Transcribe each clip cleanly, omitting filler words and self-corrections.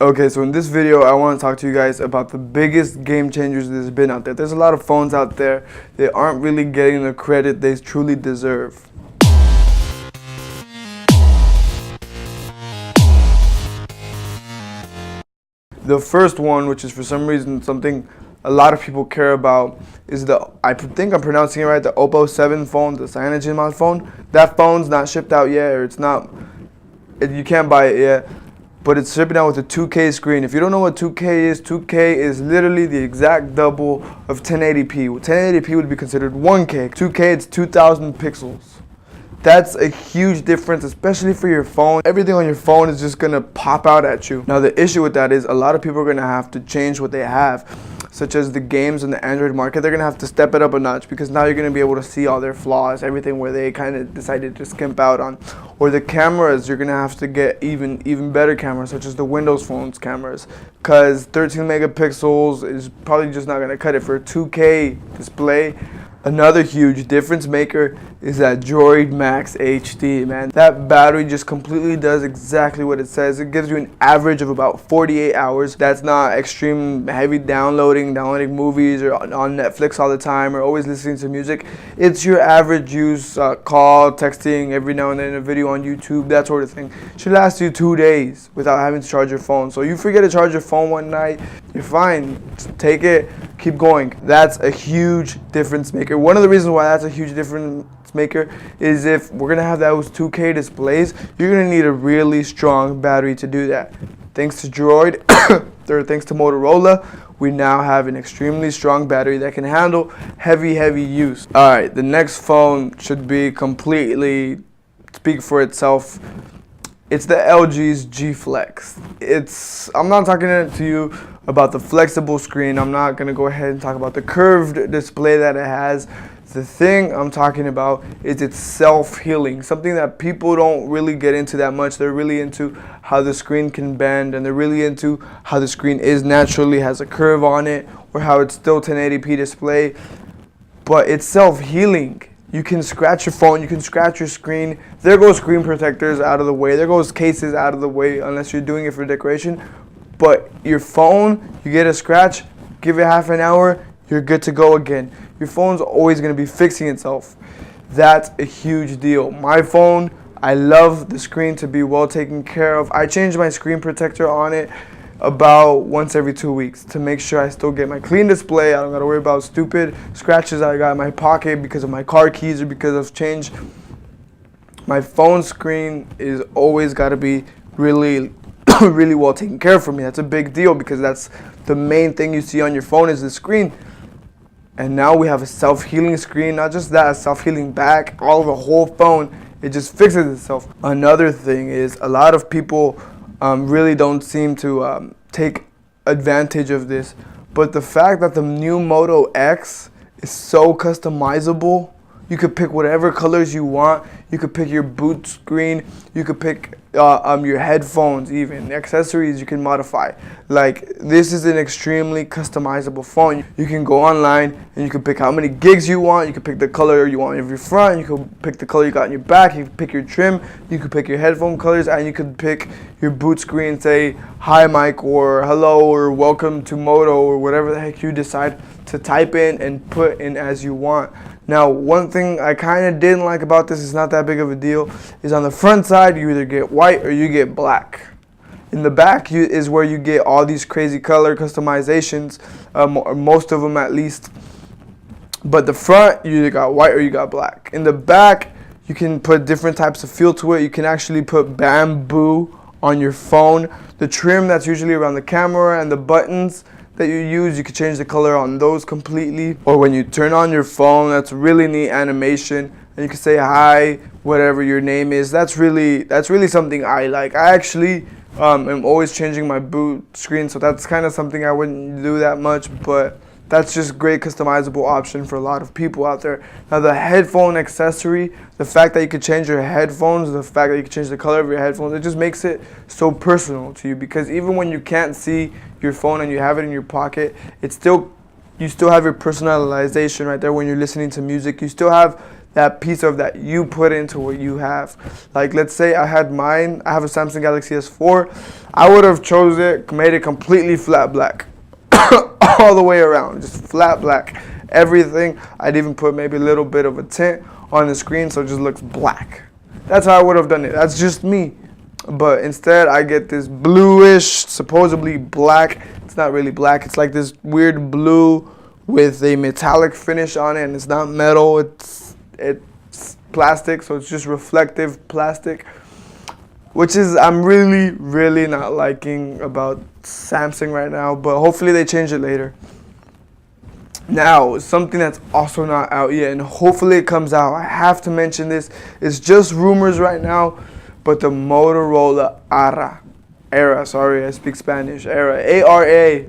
Okay, so in this video, I want to talk to you guys about the biggest game changers there's been out there. There's a lot of phones out there that aren't really getting the credit they truly deserve. The first one, which is for some reason something a lot of people care about, is I think I'm pronouncing it right, the Oppo 7 phone, the CyanogenMod phone. That phone's not shipped out yet, or you can't buy it yet. But it's shipping out with a 2K screen. If you don't know what 2K is literally the exact double of 1080p. 1080p would be considered 1K. 2K, it's 2000 pixels. That's a huge difference, especially for your phone. Everything on your phone is just gonna pop out at you. Now the issue with that is a lot of people are gonna have to change what they have, such as the games in the Android market. They're gonna have to step it up a notch because now you're gonna be able to see all their flaws, everything where they kind of decided to skimp out on. Or the cameras, you're gonna have to get even better cameras, such as the Windows phone's cameras, because 13 megapixels is probably just not gonna cut it for a 2K display. Another huge difference maker is that Droid Max HD, man. That battery just completely does exactly what it says. It gives you an average of about 48 hours. That's not extreme heavy downloading movies or on Netflix all the time or always listening to music. It's your average use, call, texting, every now and then a video on YouTube, that sort of thing. Should last you 2 days without having to charge your phone. So you forget to charge your phone one night, you're fine. Just take it, keep going. That's a huge difference maker. One of the reasons why that's a huge difference maker is if we're gonna have those 2K displays, you're gonna need a really strong battery to do that. Thanks to Droid, or thanks to Motorola, we now have an extremely strong battery that can handle heavy use. Alright, the next phone should be completely speak for itself. It's the LG's G Flex. I'm not talking to you about the flexible screen. I'm not gonna go ahead and talk about the curved display that it has. The thing I'm talking about is its self-healing, something that people don't really get into that much. They're really into how the screen can bend, and they're really into how the screen has a curve on it, or how it's still 1080p display, but it's self-healing. You can scratch your phone, you can scratch your screen. There goes screen protectors out of the way, there goes cases out of the way, unless you're doing it for decoration. But your phone, you get a scratch, give it half an hour, you're good to go again. Your phone's always going to be fixing itself. That's a huge deal. My phone, I love the screen to be well taken care of. I change my screen protector on it about once every 2 weeks to make sure I still get my clean display. I don't got to worry about stupid scratches I got in my pocket because of my car keys or because of change. My phone screen is always got to be really well taken care of for me. That's a big deal because that's the main thing you see on your phone is the screen. And now we have a self-healing screen, not just that, a self-healing back, all of the whole phone, it just fixes itself. Another thing is a lot of people really don't seem to take advantage of this, but the fact that the new Moto X is so customizable, you could pick whatever colors you want. You could pick your boot screen. You could pick your headphones, even accessories you can modify. Like, this is an extremely customizable phone. You can go online and you can pick how many gigs you want. You can pick the color you want of your front. You can pick the color you got in your back. You can pick your trim. You can pick your headphone colors, and you can pick your boot screen. Say hi, Mike, or hello, or welcome to Moto, or whatever the heck you decide to type in and put in as you want. Now, one thing I kind of didn't like about this, is not that big of a deal, is on the front side you either get white or you get black. In the back is where you get all these crazy color customizations, or most of them at least. But the front, you either got white or you got black. In the back, you can put different types of feel to it. You can actually put bamboo on your phone. The trim that's usually around the camera and the buttons that you use, you can change the color on those completely. Or when you turn on your phone, that's really neat animation, and you can say hi, whatever your name is. That's really something I like. I actually am always changing my boot screen, so that's kind of something I wouldn't do that much, but that's just great customizable option for a lot of people out there. Now the headphone accessory, the fact that you can change your headphones, the fact that you can change the color of your headphones, it just makes it so personal to you, because even when you can't see your phone and you have it in your pocket, you still have your personalization right there when you're listening to music. You still have that piece of that you put into what you have. Like, let's say I had mine, I have a Samsung Galaxy S4, I would have chose it, made it completely flat black. All the way around, just flat black. Everything. I'd even put maybe a little bit of a tint on the screen so it just looks black. That's how I would have done it. That's just me. But instead, I get this bluish, supposedly black. It's not really black. It's like this weird blue with a metallic finish on it, and it's not metal. It's plastic, so it's just reflective plastic, which is I'm really not liking about Samsung right now. But hopefully they change it later. Now, something that's also not out yet, and hopefully it comes out. I have to mention this. It's just rumors right now. But the Motorola Era, sorry, I speak Spanish, ARA,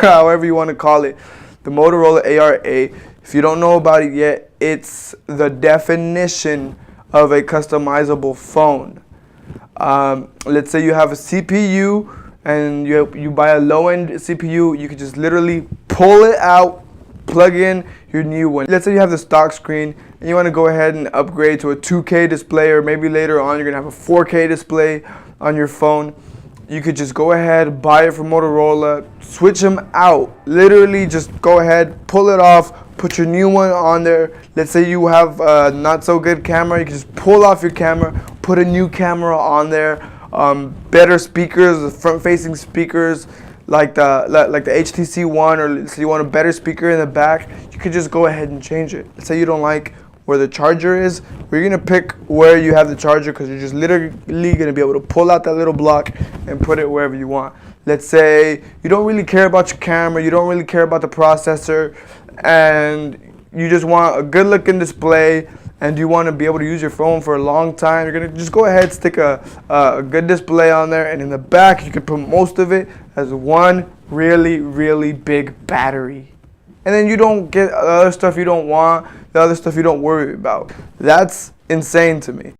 however you want to call it. The Motorola ARA, if you don't know about it yet, it's the definition of a customizable phone. Let's say you have a CPU and you buy a low-end CPU, you can just literally pull it out, plug in your new one. Let's say you have the stock screen and you want to go ahead and upgrade to a 2K display, or maybe later on you're going to have a 4K display on your phone. You could just go ahead, buy it from Motorola, switch them out. Literally just go ahead, pull it off, put your new one on there. Let's say you have a not so good camera, you can just pull off your camera, put a new camera on there. Better speakers, front-facing speakers, like the HTC One, or let's say you want a better speaker in the back, you could just go ahead and change it. Let's say you don't like where the charger is, we're gonna pick where you have the charger, because you're just literally gonna be able to pull out that little block and put it wherever you want. Let's say you don't really care about your camera, you don't really care about the processor, and you just want a good looking display, and you want to be able to use your phone for a long time. You're going to just go ahead, stick a good display on there, and in the back you can put most of it as one really big battery. And then you don't get the other stuff you don't want, the other stuff you don't worry about. That's insane to me.